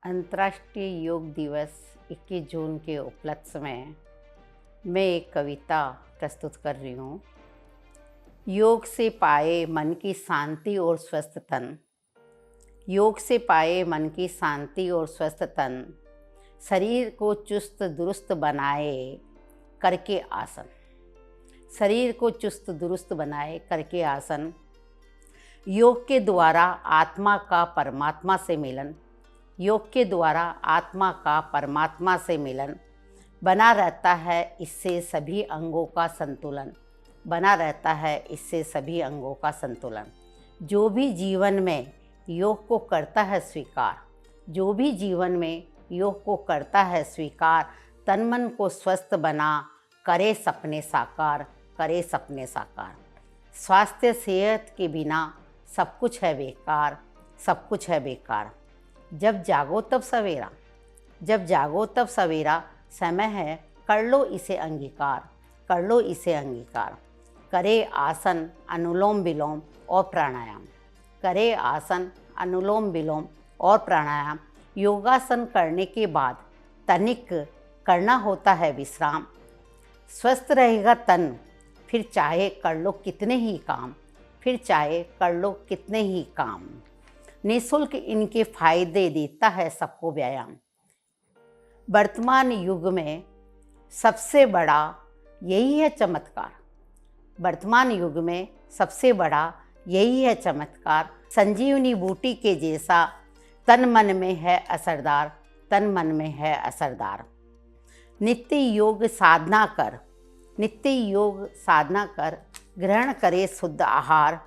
अंतर्राष्ट्रीय योग दिवस 21 जून के उपलक्ष्य में मैं एक कविता प्रस्तुत कर रही हूँ। योग से पाए मन की शांति और स्वस्थ तन, योग से पाए मन की शांति और स्वस्थ तन, शरीर को चुस्त दुरुस्त बनाए करके आसन, शरीर को चुस्त दुरुस्त बनाए करके आसन। योग के द्वारा आत्मा का परमात्मा से मिलन, योग के द्वारा आत्मा का परमात्मा से मिलन बना रहता है। इससे सभी अंगों का संतुलन बना रहता है, इससे सभी अंगों का संतुलन। जो भी जीवन में योग को करता है स्वीकार, जो भी जीवन में योग को करता है स्वीकार, तन मन को स्वस्थ बना करे सपने साकार, करे सपने साकार। स्वास्थ्य सेहत के बिना सब कुछ है बेकार, सब कुछ है बेकार। जब जागो तब सवेरा, जब जागो तब सवेरा, समय है कर लो इसे अंगीकार, कर लो इसे अंगीकार। करे आसन अनुलोम विलोम और प्राणायाम, करे आसन अनुलोम विलोम और प्राणायाम। योगासन करने के बाद तनिक करना होता है विश्राम। स्वस्थ रहेगा तन, फिर चाहे कर लो कितने ही काम, फिर चाहे कर लो कितने ही काम। निःशुल्क इनके फायदे देता है सबको व्यायाम। वर्तमान युग में सबसे बड़ा यही है चमत्कार, वर्तमान युग में सबसे बड़ा यही है चमत्कार। संजीवनी बूटी के जैसा तन मन में है असरदार, तन मन में है असरदार। नित्य योग साधना कर, नित्य योग साधना कर, ग्रहण करे शुद्ध आहार।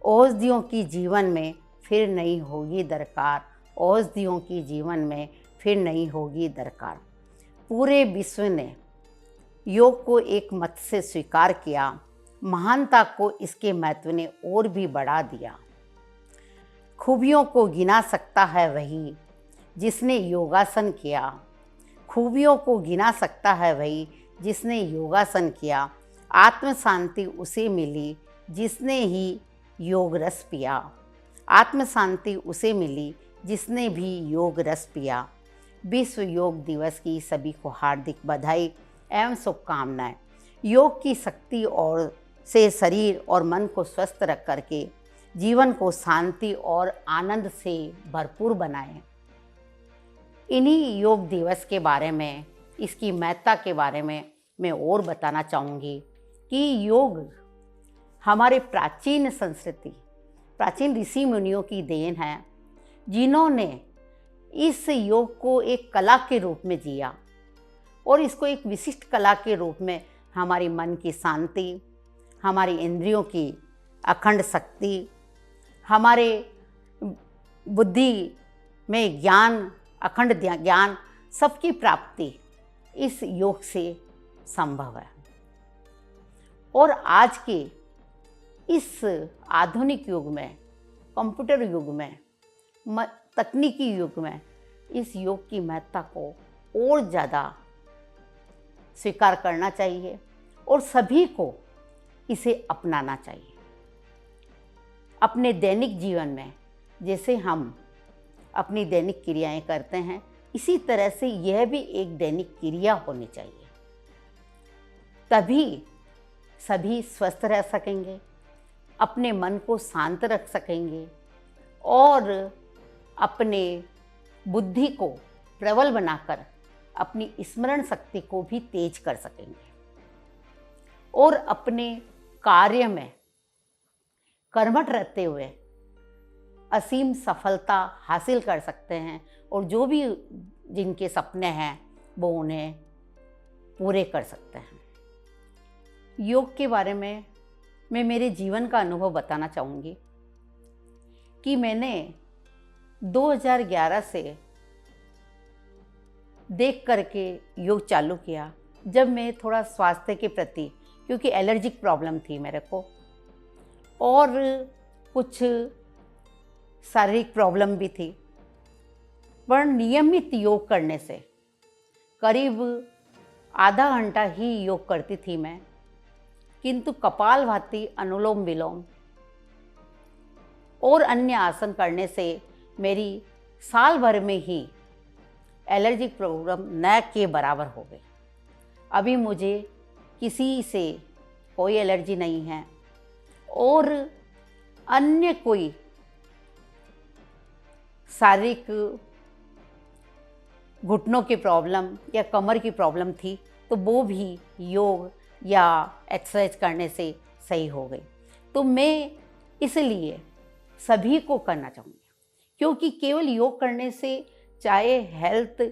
औषधियों की जीवन में फिर नहीं होगी दरकार, औषधियों की जीवन में फिर नहीं होगी दरकार। पूरे विश्व ने योग को एक मत से स्वीकार किया, महानता को इसके महत्व ने और भी बढ़ा दिया। खूबियों को गिना सकता है वही जिसने योगासन किया, खूबियों को गिना सकता है वही जिसने योगासन किया। आत्म शांति उसे मिली जिसने ही योग रस पिया, आत्म शांति उसे मिली जिसने भी योग रस पिया। विश्व योग दिवस की सभी को हार्दिक बधाई एवं शुभकामनाएं। योग की शक्ति और से शरीर और मन को स्वस्थ रख करके जीवन को शांति और आनंद से भरपूर बनाएं। इन्हीं योग दिवस के बारे में, इसकी महत्ता के बारे में मैं और बताना चाहूँगी कि योग हमारे प्राचीन संस्कृति, प्राचीन ऋषि मुनियों की देन है, जिन्होंने इस योग को एक कला के रूप में जिया और इसको एक विशिष्ट कला के रूप में हमारी मन की शांति, हमारी इंद्रियों की अखंड शक्ति, हमारे बुद्धि में ज्ञान, अखंड ज्ञान, सबकी प्राप्ति इस योग से संभव है। और आज के इस आधुनिक युग में, कंप्यूटर युग में, तकनीकी युग में इस योग की महत्ता को और ज़्यादा स्वीकार करना चाहिए और सभी को इसे अपनाना चाहिए। अपने दैनिक जीवन में जैसे हम अपनी दैनिक क्रियाएं करते हैं, इसी तरह से यह भी एक दैनिक क्रिया होनी चाहिए। तभी सभी स्वस्थ रह सकेंगे, अपने मन को शांत रख सकेंगे और अपने बुद्धि को प्रबल बनाकर अपनी स्मरण शक्ति को भी तेज कर सकेंगे और अपने कार्य में कर्मठ रहते हुए असीम सफलता हासिल कर सकते हैं और जो भी जिनके सपने हैं वो उन्हें पूरे कर सकते हैं। योग के बारे में मैं मेरे जीवन का अनुभव बताना चाहूँगी कि मैंने 2011 से देख करके योग चालू किया, जब मैं थोड़ा स्वास्थ्य के प्रति, क्योंकि एलर्जिक प्रॉब्लम थी मेरे को और कुछ शारीरिक प्रॉब्लम भी थी, पर नियमित योग करने से करीब आधा घंटा ही योग करती थी मैं, किंतु कपालभाति, अनुलोम विलोम और अन्य आसन करने से मेरी साल भर में ही एलर्जिक प्रॉब्लम न के बराबर हो गई। अभी मुझे किसी से कोई एलर्जी नहीं है और अन्य कोई शारीरिक घुटनों की प्रॉब्लम या कमर की प्रॉब्लम थी तो वो भी योग या एक्सरसाइज करने से सही हो गई। तो मैं इसलिए सभी को करना चाहूँगी, क्योंकि केवल योग करने से चाहे हेल्थ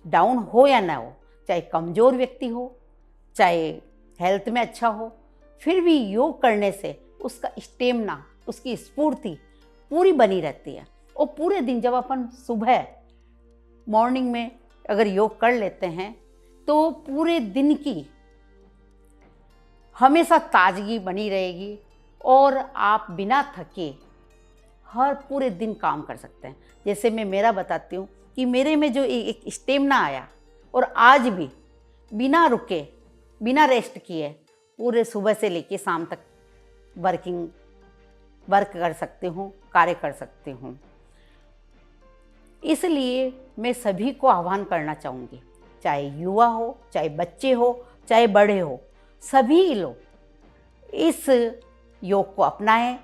डाउन हो या ना हो, चाहे कमज़ोर व्यक्ति हो, चाहे हेल्थ में अच्छा हो, फिर भी योग करने से उसका स्टेमिना, उसकी स्फूर्ति पूरी बनी रहती है। और पूरे दिन जब अपन सुबह मॉर्निंग में अगर योग कर लेते हैं तो पूरे दिन की हमेशा ताजगी बनी रहेगी और आप बिना थके हर पूरे दिन काम कर सकते हैं। जैसे मैं मेरा बताती हूँ कि मेरे में जो एक स्टेमिना आया और आज भी बिना रुके बिना रेस्ट किए पूरे सुबह से लेके शाम तक वर्क कर सकती हूँ, कार्य कर सकती हूँ। इसलिए मैं सभी को आह्वान करना चाहूँगी, चाहे युवा हो, चाहे बच्चे हो, चाहे बड़े हो, सभी लोग इस योग को अपनाएं।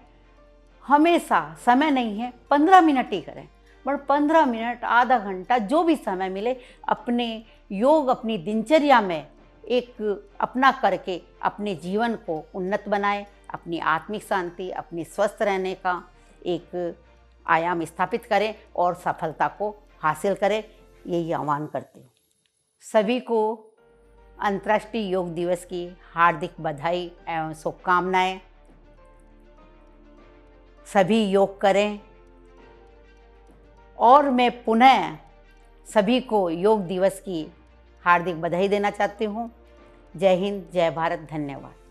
हमेशा समय नहीं है, 15 मिनट ही करें, पर 15 मिनट, आधा घंटा, जो भी समय मिले अपने योग अपनी दिनचर्या में एक अपना करके अपने जीवन को उन्नत बनाएं, अपनी आत्मिक शांति, अपनी स्वस्थ रहने का एक आयाम स्थापित करें और सफलता को हासिल करें। यही आह्वान करती हूँ। सभी को अंतर्राष्ट्रीय योग दिवस की हार्दिक बधाई एवं शुभकामनाएं। सभी योग करें और मैं पुनः सभी को योग दिवस की हार्दिक बधाई देना चाहती हूँ। जय हिंद, जय भारत, धन्यवाद।